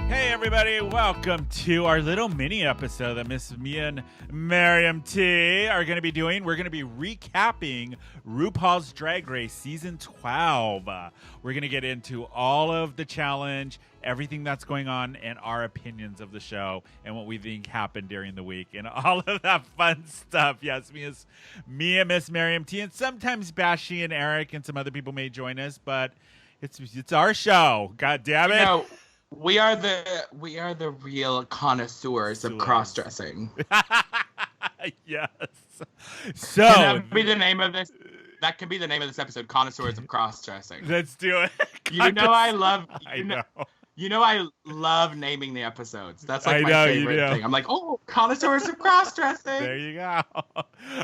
Hey everybody, welcome to our little mini episode that Miss Me and Mariam T are going to be doing. We're going to be recapping RuPaul's Drag Race Season 12. We're going to get into all of the challenge, everything that's going on, and our opinions of the show and what we think happened during the week and all of that fun stuff. Yes, me and Miss Mariam T, and sometimes Bashy and Eric and some other people may join us, but it's our show. God damn it. No. We are the real connoisseurs of cross-dressing. Yes. So can that be the name of this? That could be the name of this episode, Connoisseurs of Cross-Dressing. Let's do it. You know I love naming the episodes. That's like my favorite thing. I'm like, oh, Connoisseurs of Cross-Dressing. There you go.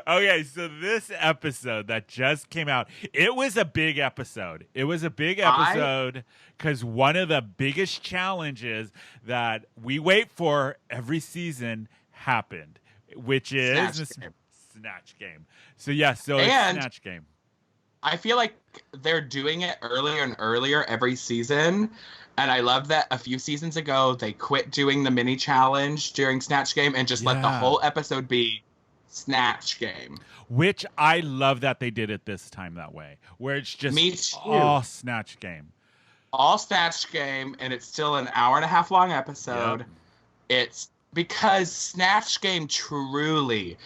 Okay, so this episode that just came out, it was a big episode. It was a big episode because one of the biggest challenges that we wait for every season happened, which is Snatch Game. So it's Snatch Game. I feel like they're doing it earlier and earlier every season. And I love that a few seasons ago, they quit doing the mini challenge during Snatch Game and just let the whole episode be Snatch Game. Which I love that they did it this time that way, where it's just all Snatch Game. All Snatch Game, and it's still an hour-and-a-half long episode. Yep. It's because Snatch Game truly,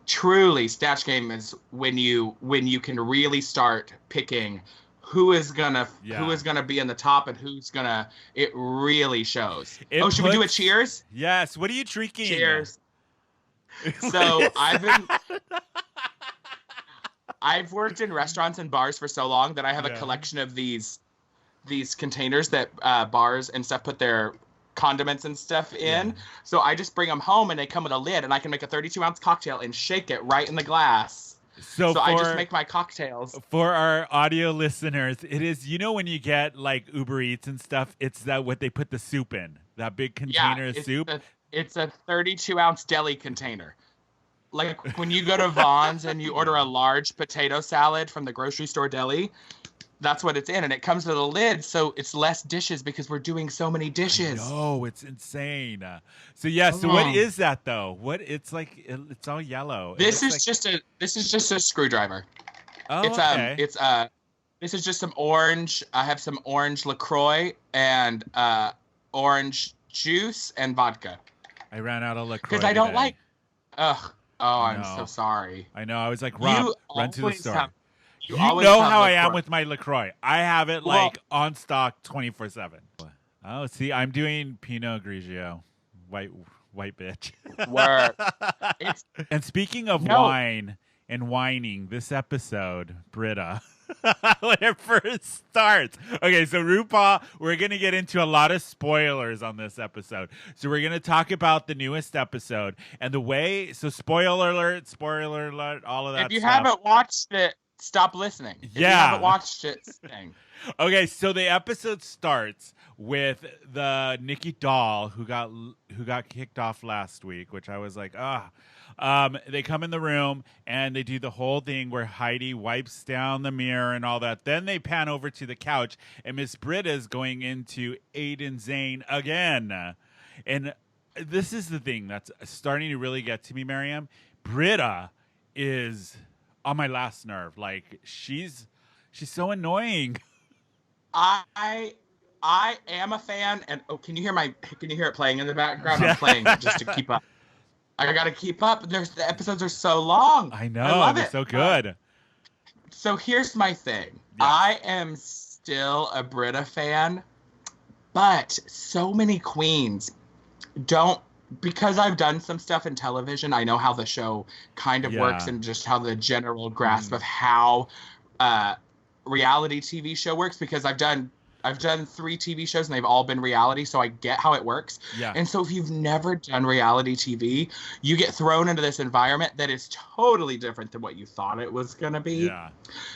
Snatch Game is when you can really start picking who is gonna be in the top and who's gonna. It really shows. Should we do a cheers? Yes. What are you drinking? Cheers. So I've worked in restaurants and bars for so long that I have a collection of these containers that bars and stuff put their condiments and stuff in. So I just bring them home and they come with a lid and I can make a 32-ounce cocktail and shake it right in the glass. So I just make my cocktails. For our audio listeners, it is, when you get like Uber Eats and stuff, it's that what they put the soup in, that big container of soup. It's a 32-ounce deli container. Like when you go to Vaughn's and you order a large potato salad from the grocery store deli, that's what it's in. And it comes with a lid, so it's less dishes because we're doing so many dishes. Oh, it's insane. So what is that though? It's all yellow. This is just a screwdriver. Oh, okay. This is just some orange. I have some orange LaCroix and orange juice and vodka. I ran out of LaCroix because I don't like. I'm so sorry. I know. I was like, Rob, run to the store. You know how I am with my LaCroix. I have it on stock 24/7. Oh, see, I'm doing Pinot Grigio, white bitch. Word. And speaking of wine and whining, this episode, Britta, when it first starts. Okay, so RuPaul, we're going to get into a lot of spoilers on this episode. So we're going to talk about the newest episode and the way, so spoiler alert, all of that stuff. If you haven't watched it, stop listening. If you haven't watched it, sing. Okay, so the episode starts with the Nikki doll who got kicked off last week, which I was like, they come in the room and they do the whole thing where Heidi wipes down the mirror and all that. Then they pan over to the couch and Miss Britta is going into Aiden Zane again. And this is the thing that's starting to really get to me, Mariam. Britta is on my last nerve. Like she's so annoying. I am a fan, and can you hear it playing in the background? I'm playing it just to keep up. I gotta keep up. The episodes are so long. I know. I love it. So good. So here's my thing. Yeah. I am still a Britta fan, but so many queens don't. Because I've done some stuff in television, I know how the show kind of works and just how the general grasp of how reality TV show works. Because I've done 3 TV shows and they've all been reality, so I get how it works. Yeah. And so if you've never done reality TV, you get thrown into this environment that is totally different than what you thought it was going to be. Yeah.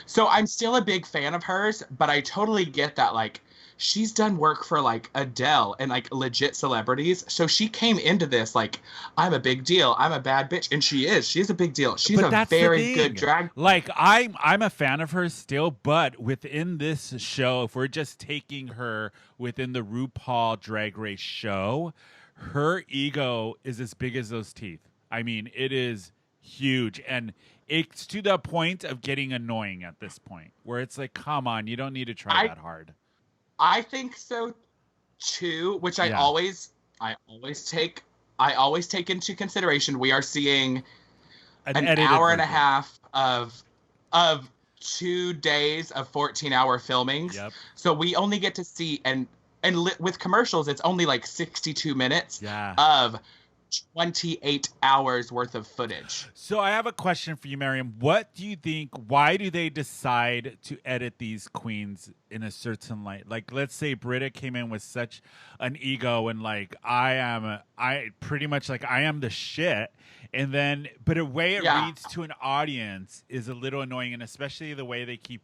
So I'm still a big fan of hers, but I totally get that, like, she's done work for like Adele and like legit celebrities. So she came into this like, I'm a big deal. I'm a bad bitch. And she is. She's a big deal. She's But a that's very the good thing. drag. Like I'm a fan of hers still, but within this show, if we're just taking her within the RuPaul Drag Race show, her ego is as big as those teeth. I mean, it is huge, and it's to the point of getting annoying at this point, where it's like, come on, you don't need to try that hard. I think so too, which I Yeah. always take into consideration. We are seeing an hour and a half of 2 days of 14-hour filmings. Yep. So we only get to see with commercials, it's only like 62 minutes Yeah. of 28 hours worth of footage. So I have a question for you, Mariam. What do you think? Why do they decide to edit these queens in a certain light? Like, let's say Britta came in with such an ego and like, I am the shit. And then, but the way it reads to an audience is a little annoying, and especially the way they keep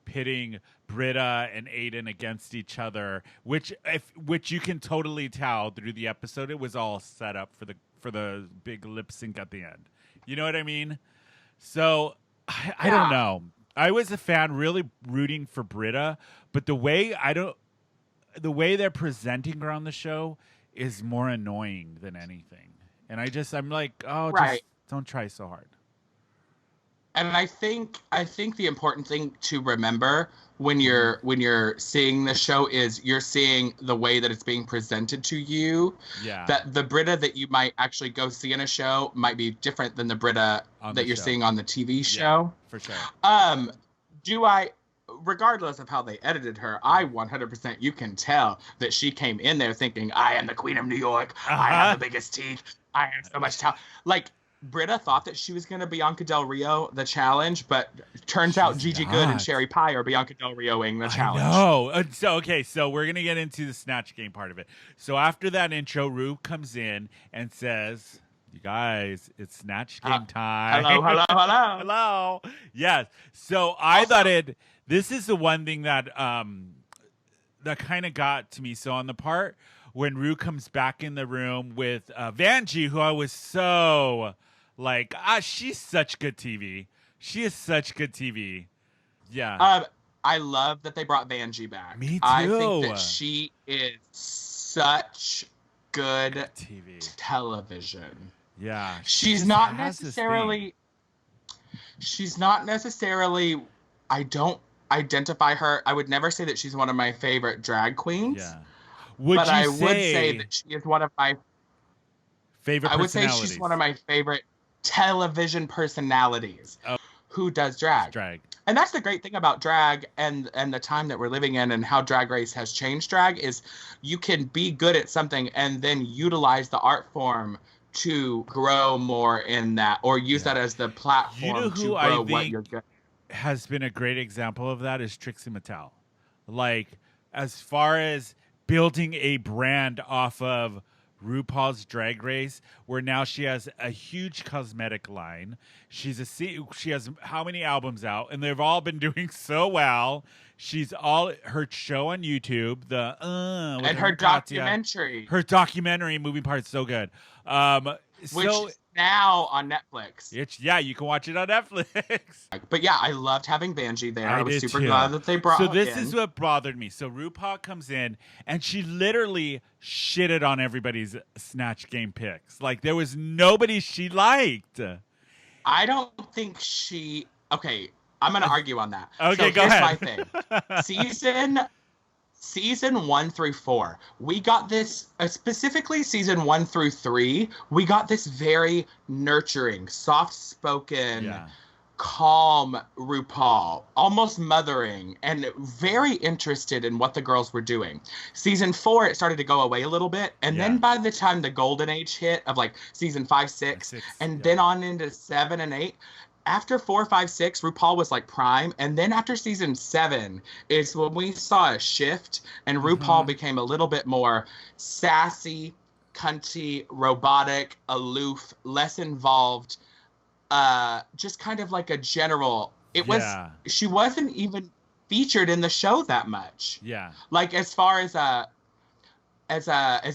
pitting Britta and Aiden against each other, which you can totally tell through the episode. It was all set up for the big lip sync at the end. You know what I mean? So I don't know. I was a fan, really rooting for Britta, but the way they're presenting her on the show is more annoying than anything. And I'm like, just don't try so hard. And I think the important thing to remember when you're seeing the show is you're seeing the way that it's being presented to you. Yeah. That the Britta that you might actually go see in a show might be different than the Britta that you're seeing on the TV show. Yeah, for sure. Regardless of how they edited her, I 100% you can tell that she came in there thinking, I am the queen of New York. I have the biggest teeth. I have so much talent. Like, Britta thought that she was going to Bianca Del Rio the challenge, but turns out Gigi Good and Sherry Pie are Bianca Del Rioing the challenge. No. So we're going to get into the Snatch Game part of it. So after that intro, Ru comes in and says, you guys, it's Snatch Game time. Hello. Hello. Yes. So I thought this is the one thing that kind of got to me. So on the part when Ru comes back in the room with Vanjie, who I was so like, she's such good TV. She is such good TV. Yeah. I love that they brought Vanjie back. Me too. I think that she is such good TV television. Yeah. She's not necessarily. I don't identify her. I would never say that she's one of my favorite drag queens. Yeah. But I would say that she is one of my favorite. I would say she's one of my favorite television personalities who does drag. And that's the great thing about drag and the time that we're living in and how Drag Race has changed drag is you can be good at something and then utilize the art form to grow more in that or use that as the platform to grow what you're good at. Has been a great example of that is Trixie Mattel. Like, as far as building a brand off of RuPaul's Drag Race, where now she has a huge cosmetic line. She has how many albums out, and they've all been doing so well. Her show on YouTube, and her documentary. Her documentary moving parts so good. Which is now on Netflix. You can watch it on Netflix. But yeah, I loved having Vanjie there. I was super glad that they brought her in. So this is what bothered me. So RuPaul comes in, and she literally shitted on everybody's Snatch Game picks. Like, there was nobody she liked. I don't think she... Okay, I'm going to argue on that. Okay, so go ahead. Here's my thing. Season 1 through 4, we got this, specifically season 1 through 3, we got this very nurturing, soft-spoken, calm RuPaul, almost mothering, and very interested in what the girls were doing. Season 4, it started to go away a little bit, and then by the time the golden age hit of like season 5, 6, then on into 7 and 8, after 4, 5, 6, RuPaul was like prime, and then after season 7 is when we saw a shift, and RuPaul became a little bit more sassy, cunty, robotic, aloof, less involved, just kind of like a general. She wasn't even featured in the show that much. Yeah. Like as far as a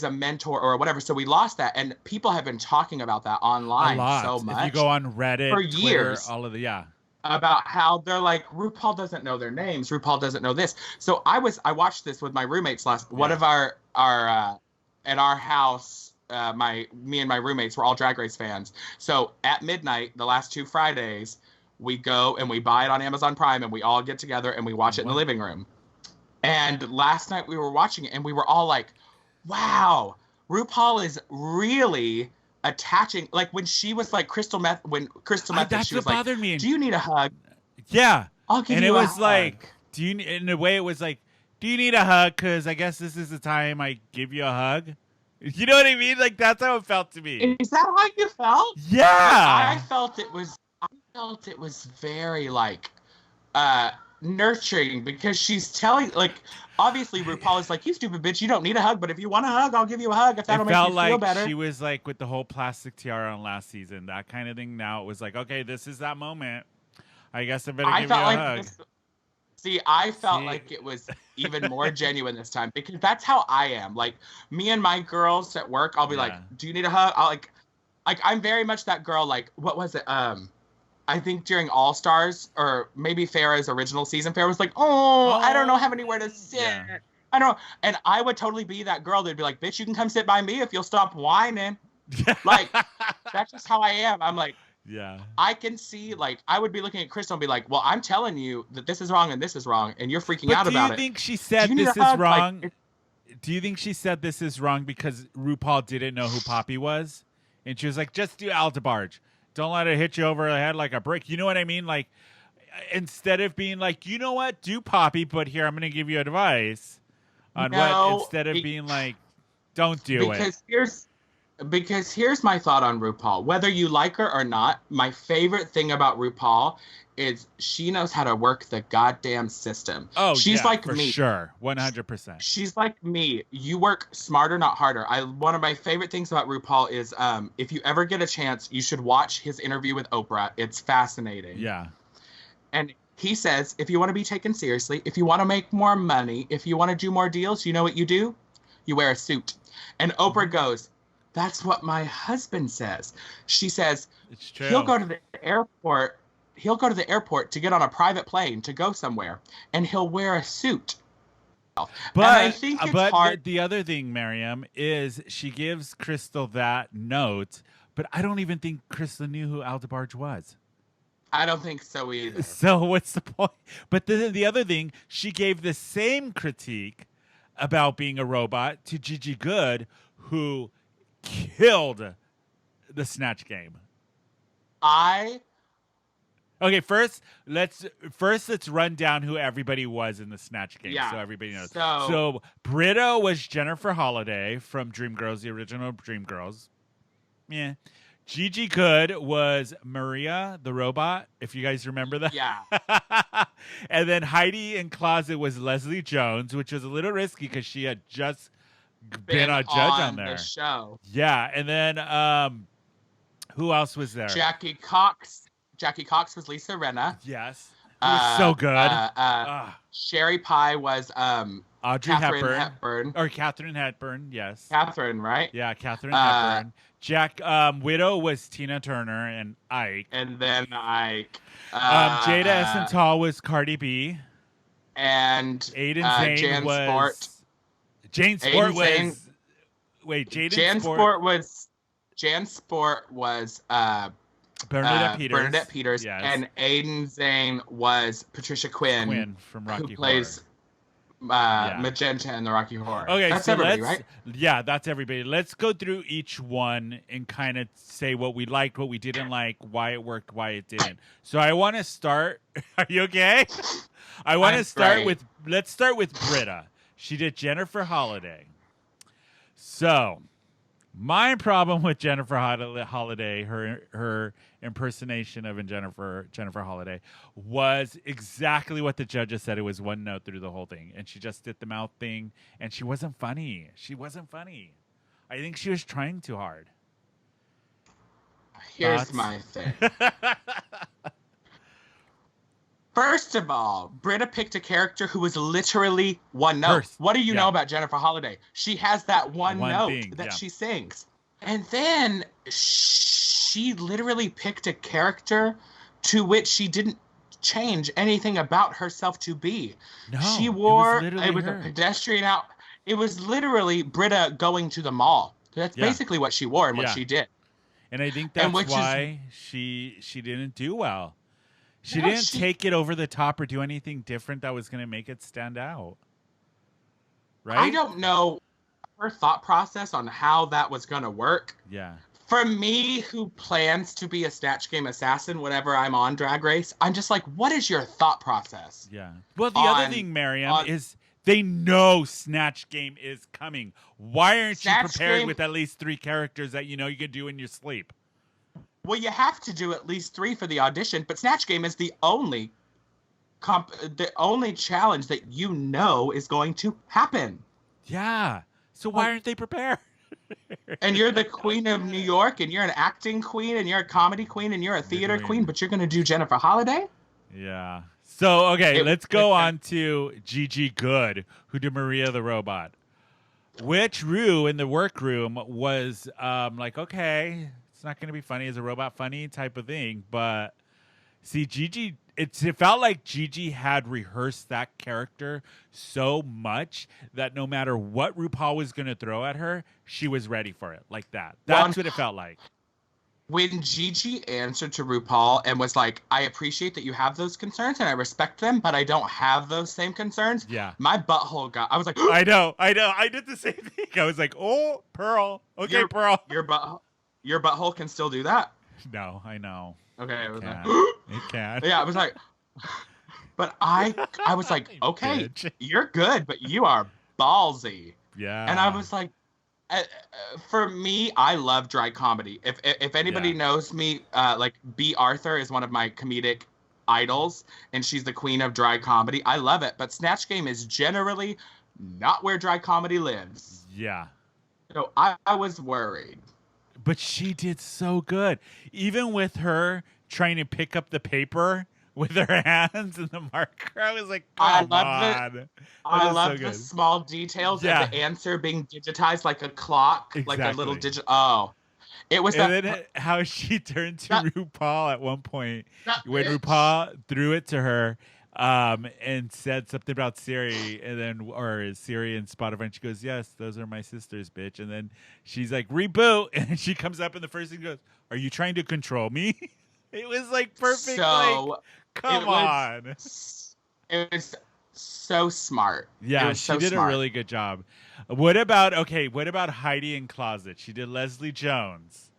mentor or whatever. So we lost that, and people have been talking about that online so much. If you go on Reddit, for Twitter, years, all of the about how they're like, RuPaul doesn't know their names. RuPaul doesn't know this. So I watched this with my roommates one of our at our house. Me and my roommates were all Drag Race fans. So at midnight, the last 2 Fridays, we go and we buy it on Amazon Prime, and we all get together and we watch it in the living room. And last night we were watching it, and we were all like, wow, RuPaul is really attaching, like when she was like Crystal Method, that's she was what like, bothered me. do you need a hug? Yeah. I'll give and you it a was hug. like, in a way it was like, do you need a hug? Because I guess this is the time I give you a hug. You know what I mean? Like, that's how it felt to me. Is that how you felt? Yeah. I felt it was very like nurturing, because she's telling, like, obviously RuPaul is like, you stupid bitch, you don't need a hug, but if you want a hug, I'll give you a hug if that'll make you feel better. She was like with the whole plastic tiara on last season, that kind of thing. Now it was like, okay, this is that moment. I guess I better give you a hug. I felt like it was even more genuine this time, because that's how I am. Like, me and my girls at work, I'll be like, do you need a hug? I'll like I'm very much that girl. Like, what was it? I think during All Stars, or maybe Farrah's original season, Farrah was like, oh, I don't know, have anywhere to sit. Yeah. I don't. And I would totally be that girl that'd be like, bitch, you can come sit by me if you'll stop whining. Like, that's just how I am. I'm like, yeah. I can see, like, I would be looking at Crystal and be like, well, I'm telling you that this is wrong and this is wrong, and you're freaking out about it. Do you think she said this is wrong? Like, do you think she said this is wrong because RuPaul didn't know who Poppy was? And she was like, just do Aldebarge. Don't let it hit you over the head like a brick. You know what I mean? Like, instead of being like, you know what, do Poppy, but here, I'm going to give you advice on what, instead of being like, don't do it. Because here's my thought on RuPaul. Whether you like her or not, my favorite thing about RuPaul is she knows how to work the goddamn system. Oh, she's like me. Sure, 100%. She's like me. You work smarter, not harder. One of my favorite things about RuPaul is if you ever get a chance, you should watch his interview with Oprah. It's fascinating. Yeah. And he says, if you want to be taken seriously, if you want to make more money, if you want to do more deals, you know what you do? You wear a suit. And Oprah goes, that's what my husband says. She says, it's true. He'll go to the airport to get on a private plane to go somewhere, and he'll wear a suit. But I think it's hard. The other thing, Mariam, is she gives Crystal that note, but I don't even think Crystal knew who Aldebarge was. I don't think so either. So what's the point? But the other thing, she gave the same critique about being a robot to Gigi Goode, who killed the Snatch Game. Okay, first let's run down who everybody was in the Snatch Game, so everybody knows. So Brito was Jennifer Holliday from Dreamgirls, the original Dreamgirls. Yeah. Gigi Goode was Maria the robot, if you guys remember that. Yeah. And then Heidi in Closet was Leslie Jones, which was a little risky because she had just been a judge on there. The show. Yeah, and then who else was there? Jackie Cox was Lisa Rinna. Yes. It was so good. Sherry Pie was Audrey Hepburn. Or Katharine Hepburn, yes. Catherine, right? Yeah, Katharine Hepburn. Widow was Tina Turner and Ike. And then Ike. Jada Essence was Cardi B. And Aiden Zane Jan was... Sport. Jane Sport was... Zane, wait, Jan Sport was Bernadette Peters. Bernadette Peters. Yes. And Aiden Zane was Patricia Quinn from Rocky who plays Magenta in the Rocky Horror. Okay, that's everybody, right? Yeah, that's everybody. Let's go through each one and kind of say what we liked, what we didn't like, why it worked, why it didn't. So I want to start. Are you okay? I want to start with. Let's start with Britta. She did Jennifer Holliday. So, my problem with Jennifer Holliday, her impersonation of Jennifer Holliday, was exactly what the judges said. It was one note through the whole thing, and she just did the mouth thing, and she wasn't funny. I think she was trying too hard. Here's my thing. First of all, Britta picked a character who was literally one note. Hers. What do you Yeah. know about Jennifer Holiday? She has that one note thing, that yeah. she sings. And then she literally picked a character to which she didn't change anything about herself to be. No, She wore, it was her. a pedestrian out. It was literally Britta going to the mall. That's basically what she wore and what she did. And I think that's why she didn't do well. She didn't take it over the top or do anything different that was going to make it stand out. Right? I don't know her thought process on how that was going to work. Yeah. For me, who plans to be a Snatch Game assassin whenever I'm on Drag Race, I'm just like, what is your thought process? Yeah. Well, the other thing, Mariam, is they know Snatch Game is coming. Why aren't you prepared with at least 3 characters that you know you can do in your sleep? Well, you have to do at least 3 for the audition, but Snatch Game is the only challenge that you know is going to happen. Yeah. So why aren't they prepared? And you're the queen of New York, and you're an acting queen, and you're a comedy queen, and you're a theater queen, but you're going to do Jennifer Holiday? Yeah. So, okay, let's go on to Gigi Good, who did Maria the Robot. Which Rue in the workroom was like, okay, it's not going to be funny. Is a robot funny type of thing? But see, Gigi, it felt like Gigi had rehearsed that character so much that no matter what RuPaul was going to throw at her, she was ready for it like that. That's what it felt like. When Gigi answered to RuPaul and was like, I appreciate that you have those concerns and I respect them, but I don't have those same concerns. Yeah. My butthole I was like, I know. I did the same thing. I was like, oh, Pearl. Okay, Pearl. Your butthole can still do that? No, I know. Okay. It can. Yeah, I was like, but I was like, okay, you're good, but you are ballsy. Yeah. And I was like, for me, I love dry comedy. If anybody knows me, like B. Arthur is one of my comedic idols, and she's the queen of dry comedy. I love it, but Snatch Game is generally not where dry comedy lives. Yeah. So I was worried. But she did so good. Even with her trying to pick up the paper with her hands and the marker, I was like, come on. I love the small details of the answer being digitized like a clock, like a little it was how she turned to RuPaul at one point when RuPaul threw it to her and said something about Siri, and then or Siri and Spotify, and she goes, "Yes, those are my sisters, bitch." And then she's like, "Reboot," and she comes up, and the first thing goes, "Are you trying to control me?" It was like perfect. So, like, come on. It was so smart. Yeah, she did a really good job. What about Heidi in Closet? She did Leslie Jones.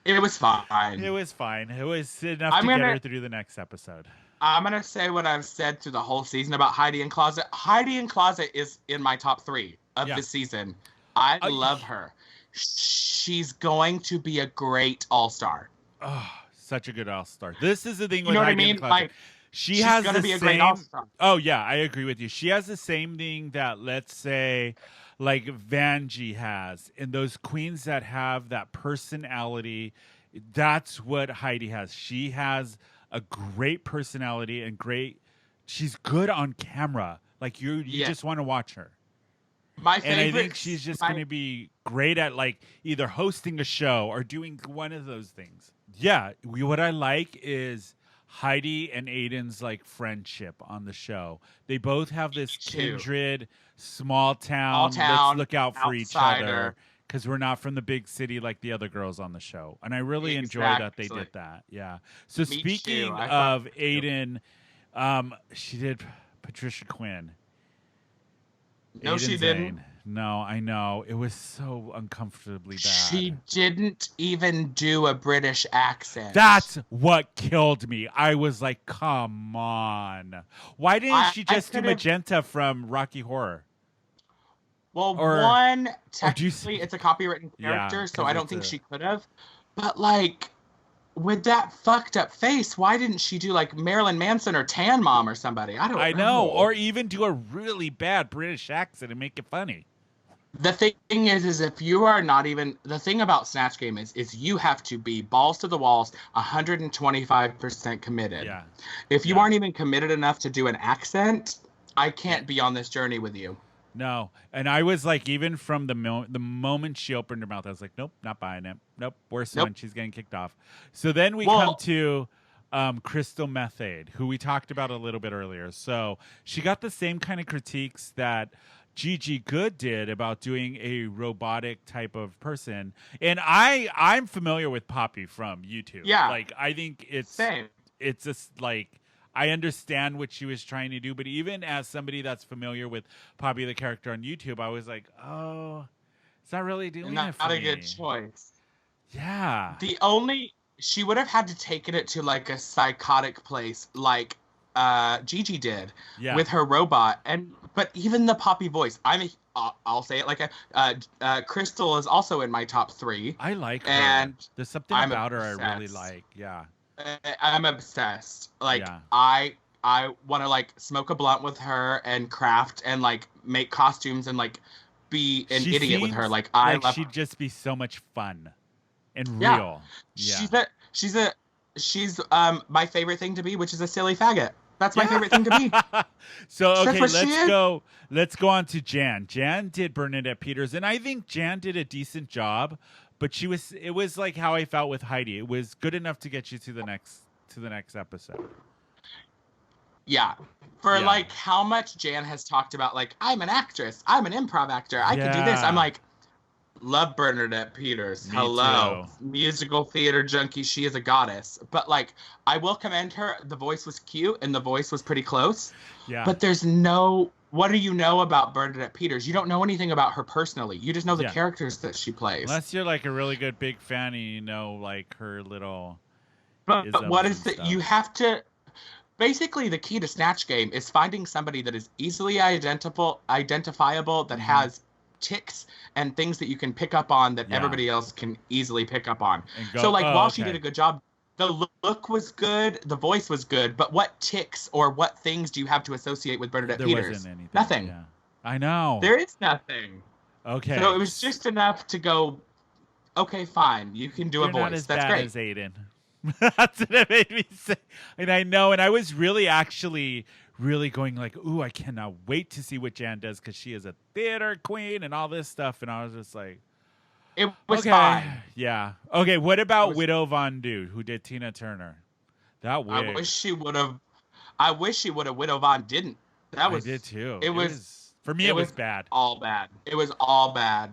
It was fine. It was fine. It was enough to get her through the next episode. I'm going to say what I've said through the whole season about Heidi in Closet. Heidi in Closet is in my top 3 of the season. I love her. She's going to be a great all-star. Oh, such a good all-star. This is the thing with Heidi in Closet. Like, she's going to be a great all-star. Oh, yeah, I agree with you. She has the same thing that, let's say, like Vanjie has. And those queens that have that personality, that's what Heidi has. She has a great personality and she's good on camera. Like you just want to watch her. My favorite, and I think she's just going to be great at like either hosting a show or doing one of those things. Yeah, what I like is Heidi and Aiden's like friendship on the show. They both have this kindred, small town, let's look out for each other. Because we're not from the big city like the other girls on the show. And I really enjoy that they did that. Yeah. So speaking of Aiden, she did Patricia Quinn. No, she didn't. No, I know. It was so uncomfortably bad. She didn't even do a British accent. That's what killed me. I was like, come on. Why didn't she just do Magenta from Rocky Horror? Well, technically, it's a copywritten character, so I don't think she could have. But, like, with that fucked up face, why didn't she do, like, Marilyn Manson or Tan Mom or somebody? I know. Or even do a really bad British accent and make it funny. The thing is if you are not even the thing about Snatch Game is you have to be balls to the walls, 125% committed. Yeah. If you Yeah. aren't even committed enough to do an accent, I can't be on this journey with you. No, and I was like, even from the moment she opened her mouth, I was like, nope, not buying it. Nope, worse Nope. one, she's getting kicked off. So then we come to Crystal Method, who we talked about a little bit earlier. So she got the same kind of critiques that Gigi Good did about doing a robotic type of person, and I'm familiar with Poppy from YouTube. Yeah, like I think same. It's just like I understand what she was trying to do, but even as somebody that's familiar with Poppy the character on YouTube, I was like, oh, it's not really doing it for Not me. a good choice. Yeah. She would have had to take it to like a psychotic place, like Gigi did with her robot. But even the Poppy voice, I'll say it like Crystal is also in my top 3. I like her. And there's something about her I really like. Yeah. I'm obsessed. Like yeah. I want to like smoke a blunt with her and craft and like make costumes and like be an idiot with her. Like I love she'd her. just be so much fun and real. Yeah. She's my favorite thing to be, which is a silly faggot. That's my favorite thing to be. So okay, let's go on to Jan. Jan did Bernadette Peters, and I think Jan did a decent job. But it was like how I felt with Heidi. It was good enough to get you to the next episode. Yeah. For like how much Jan has talked about, like, I'm an actress, I'm an improv actor, I can do this. I'm like, love Bernadette Peters. Me Hello. too. Musical theater junkie, she is a goddess. But like, I will commend her. The voice was cute and the voice was pretty close. Yeah. But what do you know about Bernadette Peters? You don't know anything about her personally. You just know the characters that she plays. Unless you're like a really good big fan and you know like her little. But what is it? You have to. Basically, the key to Snatch Game is finding somebody that is easily identifiable, that has ticks and things that you can pick up on that everybody else can easily pick up on. So, like, while she did a good job, the look was good, the voice was good, but what ticks or what things do you have to associate with Bernadette Peters? There wasn't anything. Nothing. Yeah. I know. There is nothing. Okay. So it was just enough to go, okay, fine, you can do a voice. Not as That's bad great. As Aiden. That's what it made me say. And I know, and I was really going like, ooh, I cannot wait to see what Jan does because she is a theater queen and all this stuff. And I was just like, it was fine. Yeah. Okay. What about Widow Von Du, who did Tina Turner? That wig. I wish she would have. Widow Von didn't. I did too. It was for me. It was bad. All bad. It was all bad.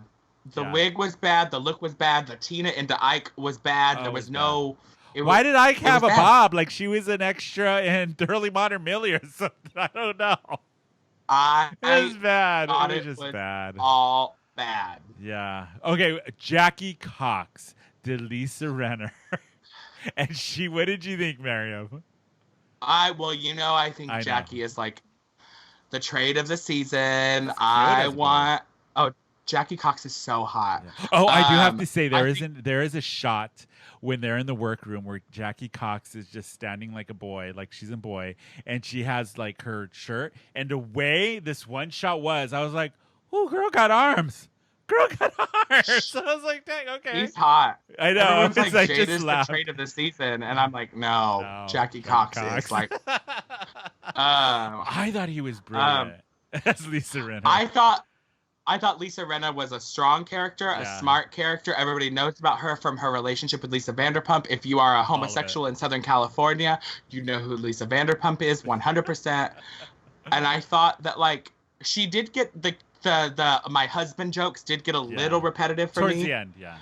The wig was bad. The look was bad. The Tina into Ike was bad. There was no. Why did Ike have a bob? Like she was an extra in Early Modern Millie or something. I don't know. It was bad. It was just bad. All bad. Yeah. Okay. Jackie Cox did Lisa Renner. And what did you think, Mariam? I think Jackie is like the trade of the season. Jackie Cox is so hot. Yeah. Oh, I do have to say there is a shot when they're in the workroom where Jackie Cox is just standing like a boy, like she's a boy, and she has like her shirt. And the way this one shot was, I was like, "Ooh, girl got arms. Girl got arms." So I was like, "Dang, okay." He's hot. I know. Everyone's like, Jade is the trade of the season, and I'm like, no Jackie Cox is like. I thought he was brilliant as Lisa Renner. I thought Lisa Renna was a strong character, a smart character. Everybody knows about her from her relationship with Lisa Vanderpump. If you are a homosexual in Southern California, you know who Lisa Vanderpump is 100%. And I thought that like she did get the my husband jokes did get a little repetitive for me. Towards the end, yeah.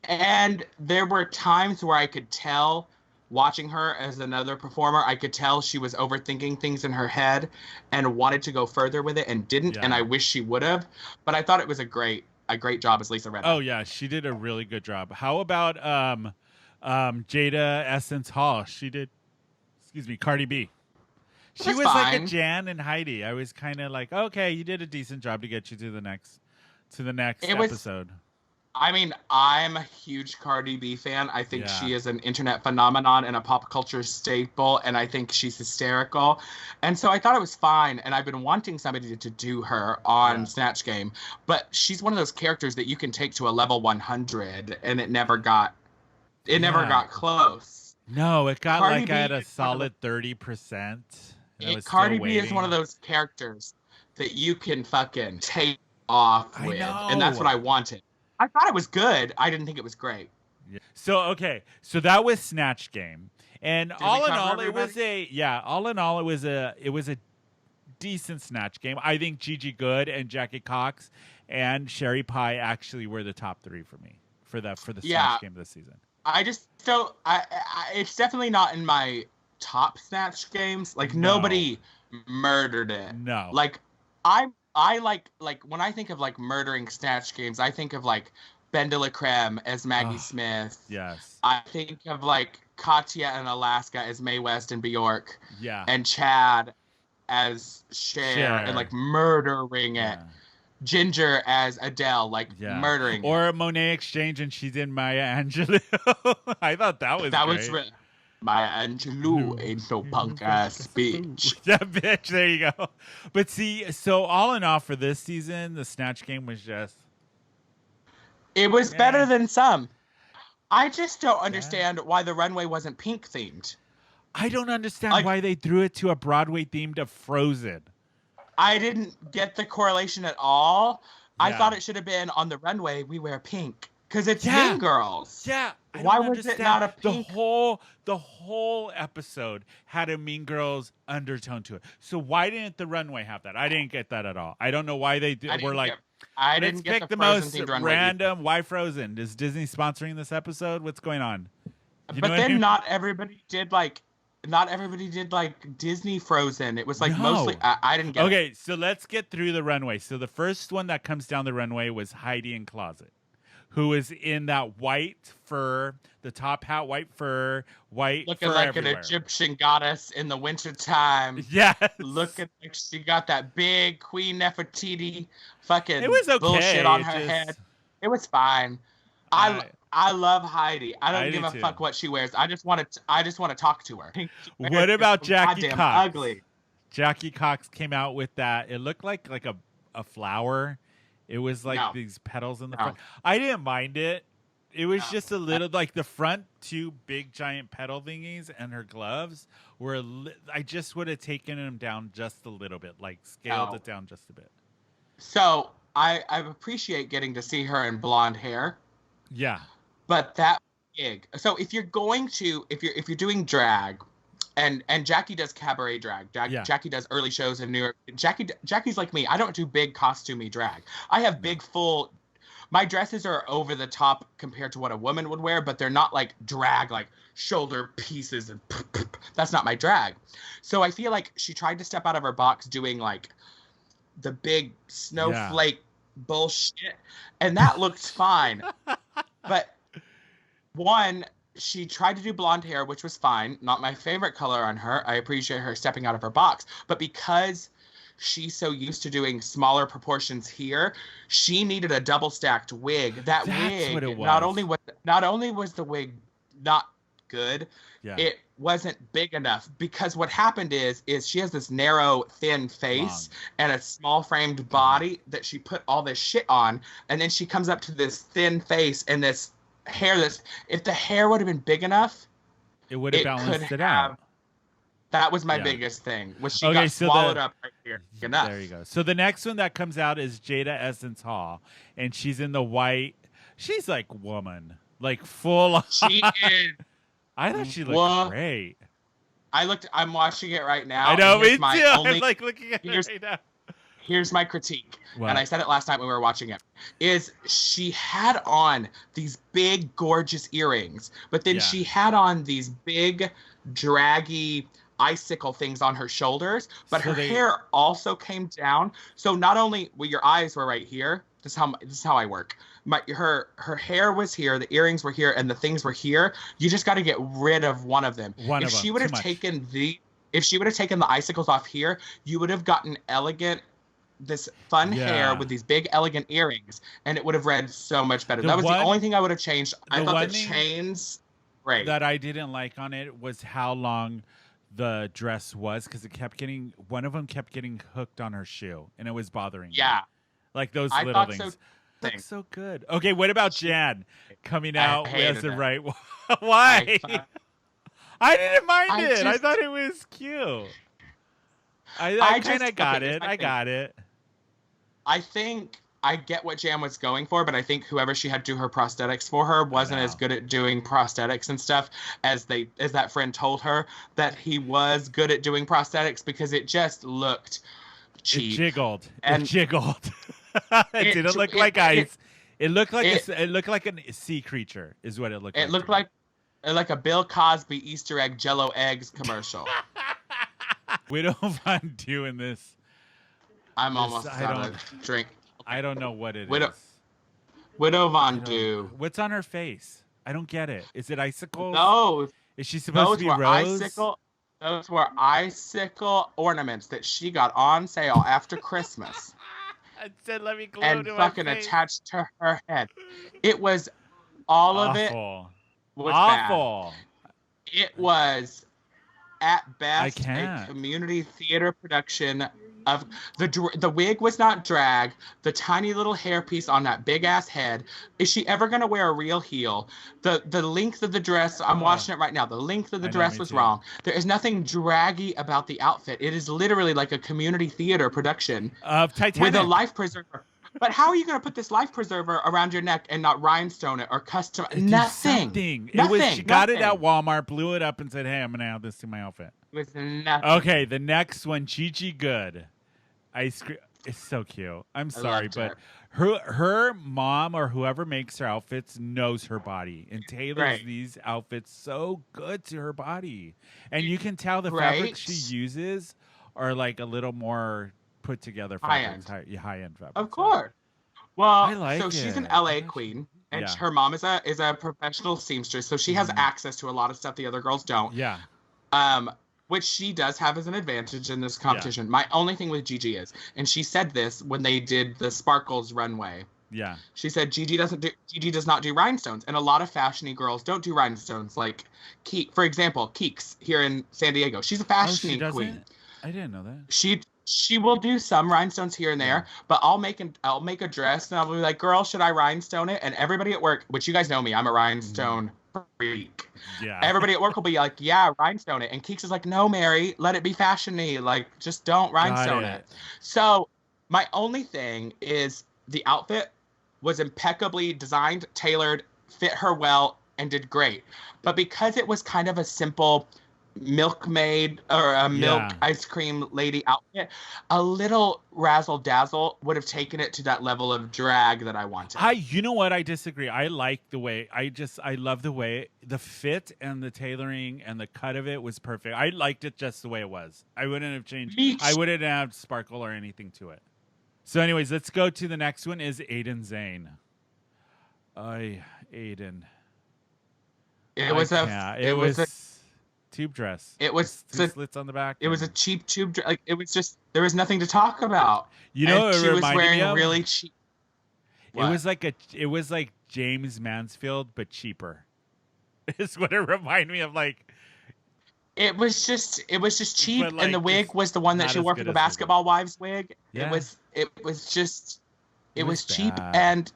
And there were times where I could tell, watching her as another performer, I could tell she was overthinking things in her head and wanted to go further with it and didn't. And I wish she would have. But I thought it was a great job as Lisa Renna. Oh yeah, she did a really good job. How about Jada Essence Hall? She did. Cardi B. She was fine. like a Jan and Heidi. I was kind of like, okay, you did a decent job to get you to the next episode. I mean, I'm a huge Cardi B fan. I think she is an internet phenomenon and a pop culture staple, and I think she's hysterical. And so I thought it was fine, and I've been wanting somebody to do her on Snatch Game, but she's one of those characters that you can take to a level 100, and it never got close. No, it got Cardi like B at a solid 30%. Cardi B is one of those characters that you can fucking take off with, and that's what I wanted. I thought it was good. I didn't think it was great. Yeah. So that was Snatch Game, and all in all, it was a decent Snatch Game. I think Gigi Good and Jackie Cox and Sherry Pie actually were the top 3 for me for the Snatch Game this season. It's definitely not in my top Snatch Games. Like nobody murdered it. No. Like I like when I think of like murdering Snatch Games, I think of like Ben de la Creme as Maggie Smith. Yes. I think of like Katya and Alaska as Mae West and Bjork. Yeah. And Chad as Cher. And like murdering it. Ginger as Adele, like murdering or Monet Exchange, and she's in Maya Angelou. I thought that was great. Maya Angelou ain't no punk ass bitch. Yeah, bitch. There you go. But see, so all in all, for this season, the Snatch Game was just. It was better than some. I just don't understand why the runway wasn't pink themed. I don't understand why they threw it to a Broadway themed of Frozen. I didn't get the correlation at all. I thought it should have been on the runway, we wear pink. Because it's Mean Girls. Yeah. Why was it not a pink? The whole episode had a Mean Girls undertone to it. So why didn't the runway have that? I didn't get that at all. I don't know why they were like, let's pick the most random. Why Frozen? Is Disney sponsoring this episode? What's going on? Not everybody did like Disney Frozen. It was like mostly I didn't get it. Okay, so let's get through the runway. So the first one that comes down the runway was Heidi in Closet, who is in that white fur, the top hat, white fur, looking like everywhere. An Egyptian goddess in the wintertime. Yes. Looking like she got that big Queen Nefertiti fucking it was okay. bullshit on her head. It was fine. I love Heidi. I don't give a fuck what she wears. I just want to talk to her. What about Jackie Cox? Ugly. Jackie Cox came out with that. It looked like a flower. It was like these petals in the front. I didn't mind it. It was just a little like the front 2 big giant petal thingies and her gloves were. I just would have taken them down just a little bit, like scaled it down just a bit. So I appreciate getting to see her in blonde hair. Yeah. But that gig. So if you're doing drag, and Jackie does cabaret drag. Jackie does early shows in New York. Jackie's like me. I don't do big costumey drag. I have big full. My dresses are over the top compared to what a woman would wear, but they're not like drag, like shoulder pieces and that's not my drag. So I feel like she tried to step out of her box doing like the big snowflake bullshit, and that looked fine. But one, she tried to do blonde hair, which was fine. Not my favorite color on her. I appreciate her stepping out of her box. But because she's so used to doing smaller proportions here, she needed a double stacked wig. That's wig, what it was. Not only was the wig not good, it wasn't big enough. Because what happened is she has this narrow, thin face and a small framed body that she put all this shit on, and then she comes up to this thin face and this hair. If the hair would have been big enough, it would have balanced it out. That was my biggest thing. Was she got swallowed up right here? Enough. There you go. So the next one that comes out is Jada Essence Hall, and she's in the white. She's like woman, like full on. She is. I thought she looked great. I'm watching it right now. I know, me too. I'm like looking at it right now. Here's my critique, and I said it last night when we were watching it, is she had on these big, gorgeous earrings, but then she had on these big, draggy icicle things on her shoulders, but her hair also came down. So not only your eyes were right here, this is how I work. Her hair was here, the earrings were here, and the things were here. You just got to get rid of one of them. If she would have taken the icicles off here, you would have gotten elegant this fun hair with these big elegant earrings, and it would have read so much better. That was the only thing I would have changed. I thought the chains great. That I didn't like on it was how long the dress was, because one of them kept getting hooked on her shoe, and it was bothering me. Like those little things. Looks so good. Okay, what about Jan coming out with the right one? Why? I didn't mind it. I thought it was cute. I kind of got it. I got it. I think I get what Jan was going for, but I think whoever she had do her prosthetics for her wasn't as good at doing prosthetics and stuff as that friend told her that he was good at doing prosthetics, because it just looked cheap. It jiggled. It didn't look like ice. It looked like a sea creature is what it looked like. It looked like a Bill Cosby Easter egg Jell-O eggs commercial. Widow Von doing this. I'm almost out of drink. I don't know what it is. Widow Von Do. What's on her face? I don't get it. Is it icicles? No. Is she supposed to be rose? Those were icicle ornaments that she got on sale after Christmas. I said, let me glue and to fucking my face. Attached to her head. It was all of it was awful. Bad. It was at best a community theater production of the wig was not drag. The tiny little hairpiece on that big ass head. Is she ever gonna wear a real heel? The length of the dress, I'm watching it right now. The length of the dress was wrong. There is nothing draggy about the outfit. It is literally like a community theater production of Titanic with a life preserver. But how are you going to put this life preserver around your neck and not rhinestone it or custom? Nothing. She got it at Walmart, blew it up, and said, "Hey, I'm going to add this to my outfit." It was nothing. Okay, the next one, Gigi Good. Ice cream. It's so cute. I'm sorry, but her mom or whoever makes her outfits knows her body and tailors these outfits so good to her body. And you can tell the fabrics she uses are like a little more put together fabrics, high-end fabrics. Of course. Well, she's an LA queen, and her mom is a professional seamstress, so she has access to a lot of stuff the other girls don't. Yeah. Which she does have as an advantage in this competition. Yeah. My only thing with Gigi is, and she said this when they did the Sparkles runway. Yeah. She said Gigi does not do rhinestones, and a lot of fashiony girls don't do rhinestones. Like for example, Keeks here in San Diego. She's a fashiony queen. I didn't know that. She will do some rhinestones here and there, but I'll make a dress and I'll be like, girl, should I rhinestone it? And everybody at work, which you guys know me, I'm a rhinestone freak. Yeah. Everybody at work will be like, yeah, rhinestone it. And Keeks is like, no, Mary, let it be fashiony. Like, just don't rhinestone it. So my only thing is the outfit was impeccably designed, tailored, fit her well, and did great. But because it was kind of a simple milkmaid or a milk ice cream lady outfit, a little razzle dazzle would have taken it to that level of drag that I wanted. You know what? I disagree. I like the way I love the way the fit and the tailoring and the cut of it was perfect. I liked it just the way it was. I wouldn't have changed. I wouldn't have sparkle or anything to it. So anyways, let's go to the next one is Aiden Zane. Aiden. It was a tube dress. It was slits on the back. It was a cheap tube dress. Like, it was just, there was nothing to talk about. You know, she was wearing really cheap. What? It was like James Mansfield, but cheaper. Is what it reminded me of. Like, it was just cheap, like, and the wig was the one that she wore for the Basketball Wives wig. Yeah. It was cheap, and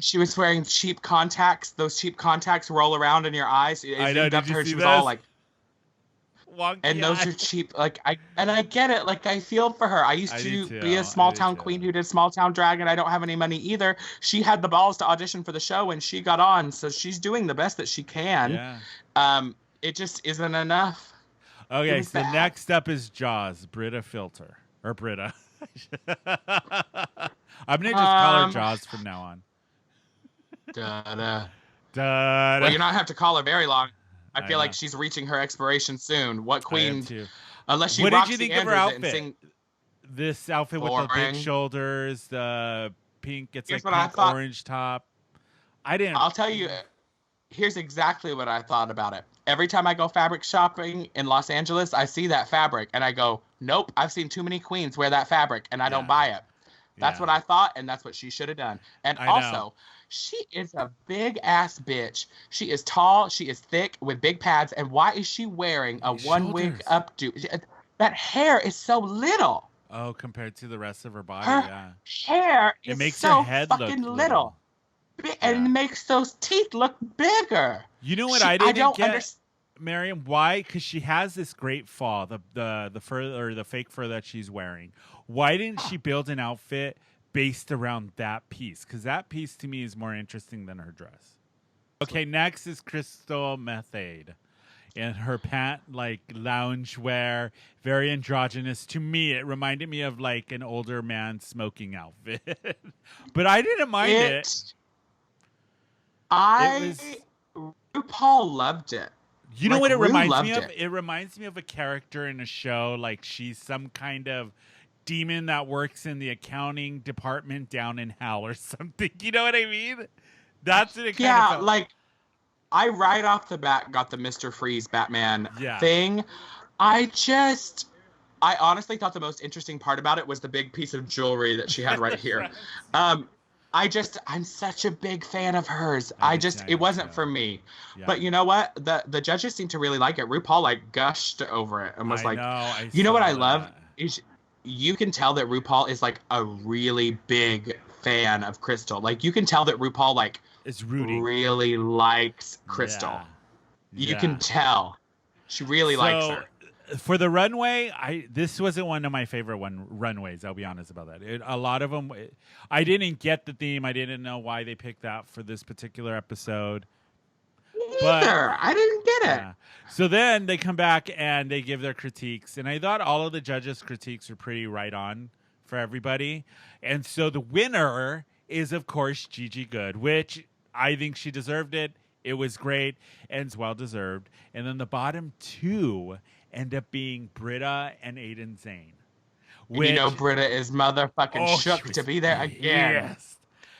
she was wearing cheap contacts. Those cheap contacts roll around in your eyes. I know. Did you see she was this? all like, wonky and those eyes. are cheap. Like I get it. Like, I feel for her. I used to be a small town queen who did small town drag, and I don't have any money either. She had the balls to audition for the show, and she got on. So she's doing the best that she can. Yeah. It just isn't enough. Okay, so next up is Jaws, Britta Filter or Britta. I'm gonna just call her Jaws from now on. Well, you're not have to call her very long. I feel like she's reaching her expiration soon. What queen? Unless she. What did you think of her outfit? outfit? This outfit with the big shoulders, the pink. It's like pink orange top. I didn't. I'll tell you. here's exactly what I thought about it. Every time I go fabric shopping in Los Angeles, I see that fabric and I go, nope, I've seen too many queens wear that fabric and I don't buy it. That's what I thought, and that's what she should have done. And also, she is a big-ass bitch. She is tall, she is thick, with big pads, and why is she wearing a one-wig updo? That hair is so little. Oh, compared to the rest of her body, her hair is makes so her head fucking look little. And makes those teeth look bigger. You know what I don't get, Mariam? Why? Because she has this great fall, the fur or the fake fur that she's wearing. Why didn't she build an outfit based around that piece? Because that piece to me is more interesting than her dress. Okay, next is Crystal Method. And her pant, like lounge wear, very androgynous. To me, it reminded me of like an older man smoking outfit. But I didn't mind it. RuPaul loved it. You know what it reminds me of? It reminds me of a character in a show, like she's some kind of demon that works in the accounting department down in hell or something. You know what I mean? That's what it kind of like I right off the bat got the Mr. Freeze Batman thing. I honestly thought the most interesting part about it was the big piece of jewelry that she had right here. I'm such a big fan of hers. It wasn't for me. Yeah. But you know what? The judges seem to really like it. RuPaul like gushed over it and was you know what I love is you can tell that RuPaul is like a really big fan of Crystal. Like you can tell that RuPaul like is rooting. Really likes Crystal. You can tell. She really likes her. For the runway, this wasn't one of my favorite runways. I'll be honest about that. A lot of them, I didn't get the theme. I didn't know why they picked that for this particular episode. Neither. I didn't get it. Yeah. So then they come back and they give their critiques, and I thought all of the judges' critiques were pretty right on for everybody. And so the winner is, of course, Gigi Good, which I think she deserved it. It was great and it's well deserved. And then the bottom two end up being Britta and Aiden Zane. Which, you know, Britta is motherfucking shook to be there again. Yes.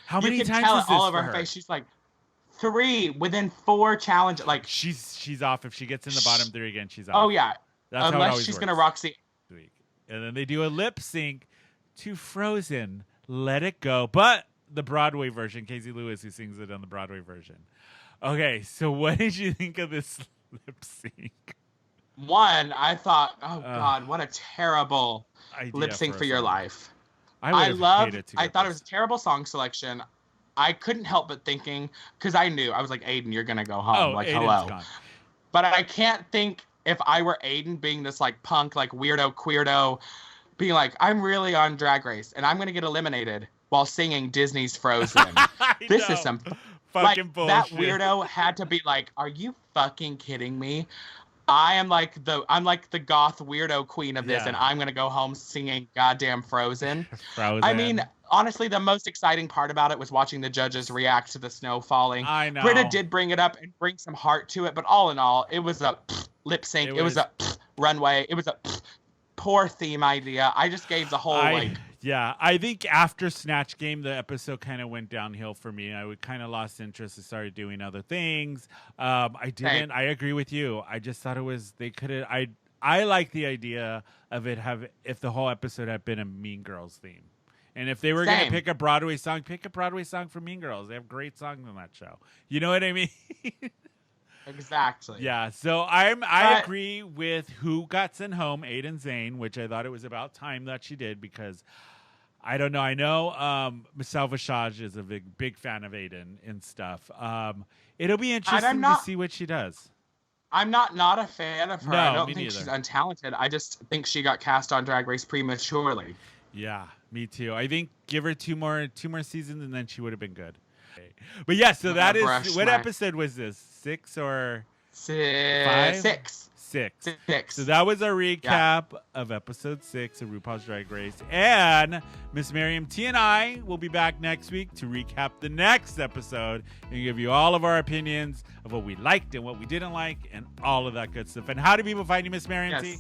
How many times tell is this all over her face? She's like 3 within 4 challenges. Like she's off if she gets in the bottom 3 again. She's off. Oh yeah, that's unless she's gonna Roxy. And then they do a lip sync to Frozen. Let It Go, but the Broadway version. Casey Lewis who sings it on the Broadway version. Okay, so what did you think of this lip sync? One, I thought, oh God, what a terrible lip sync for your life. I thought it was a terrible song selection. I couldn't help but thinking, because I knew, I was like, Aiden, you're going to go home. Like, Aiden's hello. Gone. But I can't think if I were Aiden being this like punk, like weirdo, queerdo, being like, I'm really on Drag Race and I'm going to get eliminated while singing Disney's Frozen. This is some fucking bullshit. That weirdo had to be like, are you fucking kidding me? I'm like the goth weirdo queen of this, and I'm gonna go home singing goddamn Frozen. I mean, honestly, the most exciting part about it was watching the judges react to the snow falling. I know. Britta did bring it up and bring some heart to it, but all in all, it was a lip sync. It was a runway. It was a poor theme idea. I just gave the whole Yeah, I think after Snatch Game, the episode kind of went downhill for me. I kind of lost interest and started doing other things. I agree with you. I just thought I like the idea of if the whole episode had been a Mean Girls theme. And if they were going to pick a Broadway song from Mean Girls. They have great songs on that show. You know what I mean? Exactly. Yeah, so I agree with who got sent home, Aiden Zane, which I thought it was about time that she did because I don't know. I know Michelle Visage is a big fan of Aiden and stuff. It'll be interesting to see what she does. I'm not a fan of her. No, I don't think she's untalented. I just think she got cast on Drag Race prematurely. Yeah, me too. I think give her two more seasons and then she would have been good. But yeah, so that is what episode was this? 6 or 5? 6. 6. So that was our recap of episode 6 of RuPaul's Drag Race. And Miss Mariam T and I will be back next week to recap the next episode and give you all of our opinions of what we liked and what we didn't like and all of that good stuff. And how do people find you, Miss Mariam T?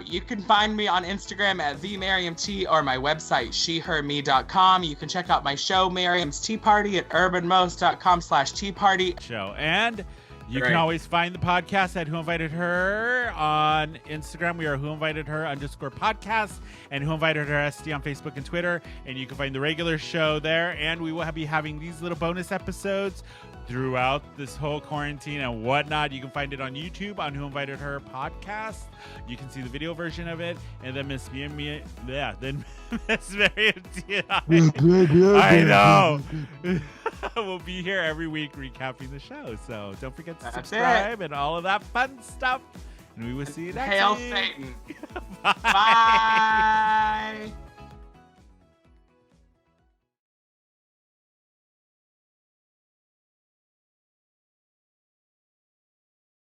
You can find me on Instagram at Mariam T or my website, sheherme.com. You can check out my show, Mariam's Tea Party, at urbanmost.com/tea party. Show. And you can always find the podcast at Who Invited Her on Instagram. We are Who Invited Her _podcast and Who Invited Her SD on Facebook and Twitter. And you can find the regular show there. And we will be having these little bonus episodes throughout this whole quarantine and whatnot. You can find it on YouTube on Who Invited Her podcast. You can see the video version of it. And then Miss Mariam T. I know. We'll be here every week recapping the show. So don't forget to subscribe and all of that fun stuff. And we will see you next week. Hail Satan. Bye.